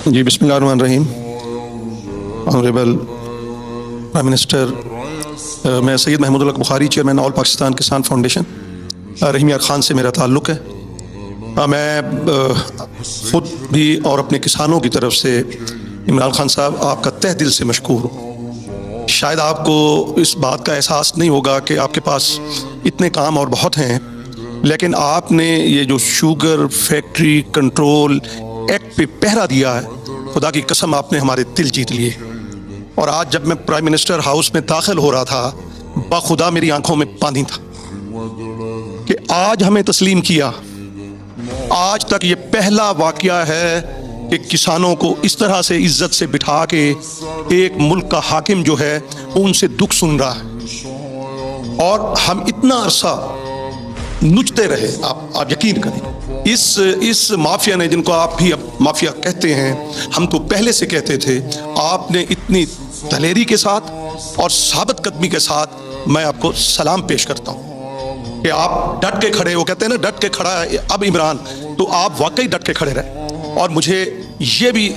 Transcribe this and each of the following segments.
जी, बिस्मिल्लाहिर्रहमानिर्रहीम। Honourable prime minister, मैं Syed Mahmood ul Haq Bukhari, chairman all Pakistan किसान फाउंडेशन, रहीम यार ख़ान से मेरा ताल्लुक़ है। मैं ख़ुद भी और अपने किसानों की तरफ से इमरान खान साहब आपका तहे दिल से मशकूर हूँ। शायद आपको इस बात का एहसास नहीं होगा कि आपके पास इतने काम और बहुत हैं, लेकिन आपने ये जो शुगर फैक्ट्री कंट्रोल एक्ट पे पहरा दिया है, खुदा की कसम आपने हमारे दिल जीत लिए। और आज जब मैं प्राइम मिनिस्टर हाउस में दाखिल हो रहा था, बाखुदा मेरी आंखों में पानी था कि आज हमें तस्लीम किया। आज तक ये पहला वाकया है कि किसानों को इस तरह से इज्जत से बिठा के एक मुल्क का हाकिम जो है वो उनसे दुख सुन रहा है। और हम इतना अरसा नुचते रहे, आप यकीन करें, इस माफिया ने, जिनको आप भी अब माफिया कहते हैं, हम तो पहले से कहते थे, आपने इतनी दलेरी के साथ और साबित कदमी के साथ मैं आपको सलाम पेश करता हूँ कि आप डट के खड़े हो। कहते हैं ना, डट के खड़ा है अब इमरान, तो आप वाकई डट के खड़े रहे। और मुझे ये भी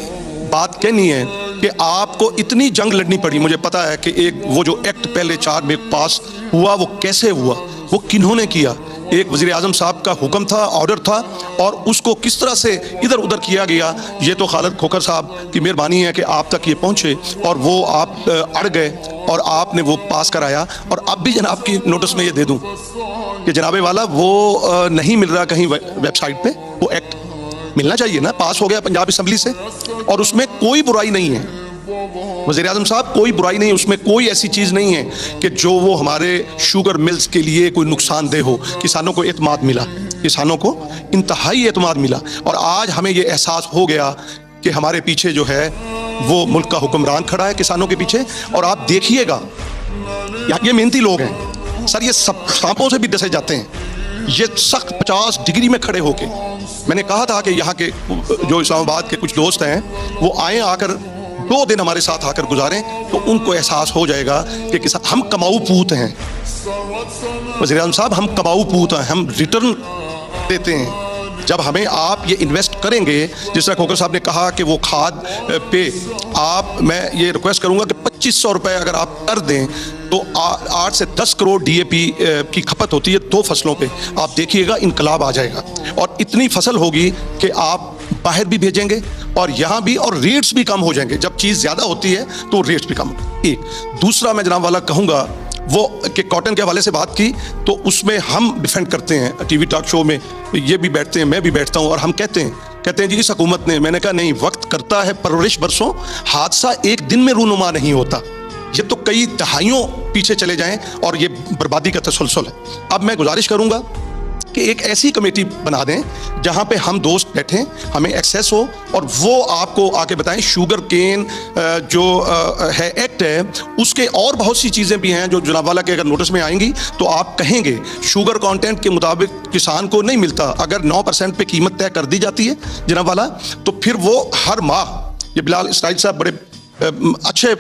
बात कहनी है कि आपको इतनी जंग लड़नी पड़ी। मुझे पता है कि एक वो जो एक्ट पहले 4 में पास हुआ, वो कैसे हुआ, वो किन्होंने किया। एक वज़ीर आज़म साहब का हुक्म था, ऑर्डर था, और उसको किस तरह से इधर उधर किया गया, ये तो खालिद खोखर साहब की मेहरबानी है कि आप तक ये पहुँचे और वो आप अड़ गए और आपने वो पास कराया। और अब भी जनाब की नोटिस में ये दे दूँ कि जनाबे वाला वो नहीं मिल रहा कहीं वेबसाइट पे, वो एक्ट मिलना चाहिए ना, पास हो गया पंजाब असम्बली से, और उसमें कोई बुराई नहीं है वज़ीर आज़म साहब, कोई बुराई नहीं, उसमें कोई ऐसी चीज़ नहीं है कि जो वो हमारे शुगर मिल्स के लिए कोई नुकसानदेह हो। किसानों को एतमाद मिला, किसानों को इंतहाई एतमाद मिला, और आज हमें ये एहसास हो गया कि हमारे पीछे जो है वो मुल्क का हुक्मरान खड़ा है किसानों के पीछे। और आप देखिएगा, ये मेहनती लोग हैं सर, ये सब सांपों से भी डसे जाते हैं, ये सख्त 50 डिग्री में खड़े होके। मैंने कहा था कि यहाँ के जो इस्लामाबाद के कुछ दोस्त हैं वो आए, आकर 2 दिन हमारे साथ आकर गुजारें, तो उनको एहसास हो जाएगा कि किसान, हम कमाऊ पूत हैं वज़ीर आज़म साहब, हम कमाऊ पूत हैं, हम रिटर्न देते हैं। जब हमें आप ये इन्वेस्ट करेंगे, जिस तरह खोखर साहब ने कहा कि वो खाद पे आप, मैं ये रिक्वेस्ट करूंगा कि 2500 रुपये अगर आप कर दें तो 8 से 10 करोड़ DAP की खपत होती है 2 फसलों पे। आप देखिएगा इनकलाब आ जाएगा, और इतनी फसल होगी कि आप बाहर भी भेजेंगे और यहाँ भी, और रेट्स भी कम हो जाएंगे। जब चीज़ ज़्यादा होती है तो रेट्स भी कम। एक दूसरा मैं जनाब वाला कहूँगा वो कि कॉटन के हवाले से बात की, तो उसमें हम डिफेंड करते हैं, टीवी टॉक शो में ये भी बैठते हैं, मैं भी बैठता हूँ, और हम कहते हैं जी इस हुकूमत ने, मैंने कहा नहीं, वक्त करता है परवरिश बरसों, हादसा एक दिन में रूनुमा नहीं होता, ये तो कई दहाइयों पीछे चले जाएं और ये बर्बादी का तसलसल है। अब मैं गुजारिश करूँगा कि एक ऐसी कमेटी बना दें जहाँ पे हम दोस्त बैठें, हमें एक्सेस हो, और वो आपको आके बताएं शुगर केन जो है एक्ट है, उसके और बहुत सी चीज़ें भी हैं जो जनाब वाला के अगर नोटिस में आएंगी तो आप कहेंगे शुगर कंटेंट के मुताबिक किसान को नहीं मिलता। अगर 9% पे कीमत तय कर दी जाती है जनाब वाला, तो फिर वो हर माह, ये बिलाल इसराइल साहब बड़े अच्छे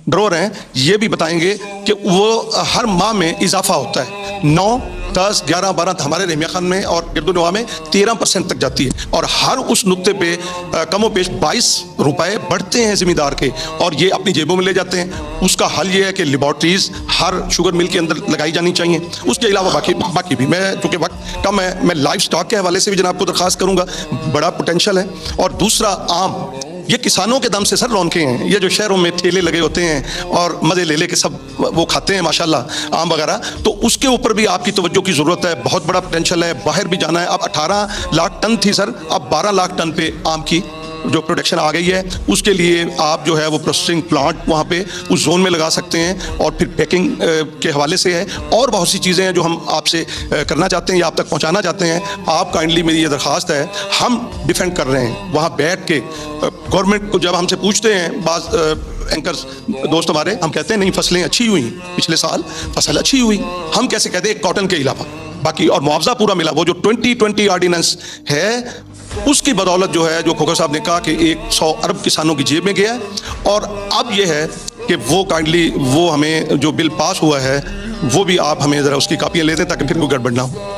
ड्रोर हैं, ये भी बताएंगे कि वो हर माह में इजाफा होता है, 9, 10, 11, 12 हमारे रहमिया खान में और गिरदुनवा में 13% तक जाती है, और हर उस नुक्ते पे कमो पेश 22 रुपए बढ़ते हैं ज़मींदार के, और ये अपनी जेबों में ले जाते हैं। उसका हल ये है कि लेबॉर्ट्रीज़ हर शुगर मिल के अंदर लगाई जानी चाहिए। उसके अलावा बाकी भी, मैं चूँकि वक्त कम है, मैं लाइव स्टॉक के हवाले से भी जनाब को दरख्वास्त करूँगा, बड़ा पोटेंशल है। और दूसरा, आम, ये किसानों के दम से सर रौनके हैं। ये जो शहरों में ठेले लगे होते हैं और मज़े ले ले के सब वो खाते हैं माशाल्लाह आम वगैरह, तो उसके ऊपर भी आपकी तवज्जो की ज़रूरत है। बहुत बड़ा पोटेंशल है, बाहर भी जाना है। अब 18 लाख टन थी सर, अब 12 लाख टन पे आम की जो प्रोडक्शन आ गई है, उसके लिए आप जो है वो प्रोसेसिंग प्लांट वहाँ पे उस जोन में लगा सकते हैं। और फिर पैकिंग के हवाले से है, और बहुत सी चीज़ें हैं जो हम आपसे करना चाहते हैं या आप तक पहुँचाना चाहते हैं। आप काइंडली, मेरी ये दरख्वास्त है, हम डिफेंड कर रहे हैं वहाँ बैठ के। गवर्नमेंट को जब हमसे पूछते हैं बाज़ एंकर्स दोस्त हमारे, हम कहते हैं नहीं, फसलें अच्छी हुई, पिछले साल फसल अच्छी हुई, हम कैसे कहते हैं कॉटन के अलावा बाकी, और मुआवजा पूरा मिला। वो जो 2020 ऑर्डिनेंस है, उसकी बदौलत जो है, जो खोखर साहब ने कहा कि 100 अरब किसानों की जेब में गया है। और अब ये है कि वो काइंडली, वो हमें जो बिल पास हुआ है वो भी आप हमें ज़रा उसकी कापियाँ ले दें ताकि फिर कोई गड़बड़ ना हो।